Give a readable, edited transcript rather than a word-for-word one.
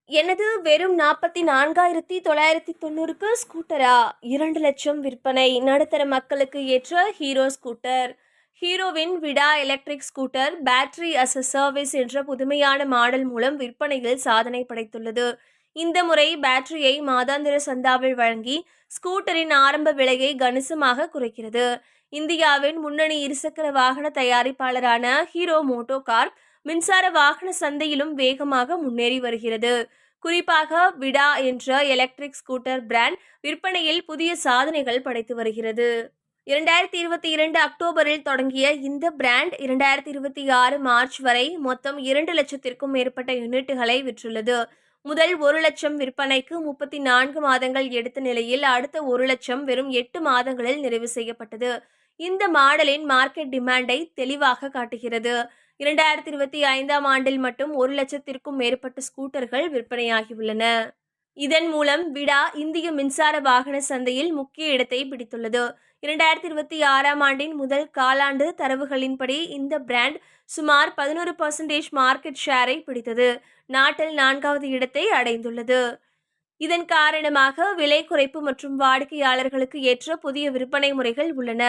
எனது வெறும் 44,990க்கு ஸ்கூட்டரா? 2,00,000 விற்பனை. நடுத்தர மக்களுக்கு ஏற்ற ஹீரோ ஸ்கூட்டர். ஹீரோவின் Vida electric scooter battery as a service என்ற புதுமையான மாடல் மூலம் விற்பனையில் சாதனை படைத்துள்ளது. இந்த முறை பேட்டரியை மாதாந்திர சந்தாவில் வழங்கி ஸ்கூட்டரின் ஆரம்ப விலையை கணிசமாக குறைக்கிறது. இந்தியாவின் முன்னணி இருசக்கர வாகன தயாரிப்பாளரான ஹீரோ மோட்டோகார்ப் மின்சார வாகன சந்தையிலும் வேகமாக முன்னேறி வருகிறது. குறிப்பாக விடா என்ற எலக்ட்ரிக் ஸ்கூட்டர் பிராண்ட் விற்பனையில் புதிய சாதனைகள் படைத்து வருகிறது. 2022 அக்டோபரில் தொடங்கிய இந்த பிராண்ட் 2026 மார்ச் வரை மொத்தம் 2,00,000க்கும் மேற்பட்ட யூனிட்டுகளை விற்றுள்ளது. முதல் 1,00,000 விற்பனைக்கு 34 மாதங்கள் எடுத்த நிலையில் அடுத்த 1,00,000 வெறும் 8 மாதங்களில் நிறைவு செய்யப்பட்டது. இந்த மாடலின் மார்க்கெட் டிமாண்டை தெளிவாக காட்டுகிறது. 2025ஆம் ஆண்டில் மட்டும் 1,00,000க்கும் மேற்பட்ட ஸ்கூட்டர்கள் விற்பனையாகியுள்ளன. இதன் மூலம் விடா இந்திய மின்சார வாகன சந்தையில் முக்கிய இடத்தை பிடித்துள்ளது. 2026ஆம் ஆண்டின் முதல் காலாண்டு தரவுகளின்படி இந்த பிராண்ட் சுமார் 11% மார்க்கெட் ஷேரை பிடித்தது. நாட்டில் 4வது இடத்தை அடைந்துள்ளது. இதன் காரணமாக விலை குறைப்பு மற்றும் வாடிக்கையாளர்களுக்கு ஏற்ற புதிய விற்பனை முறைகள் உள்ளன.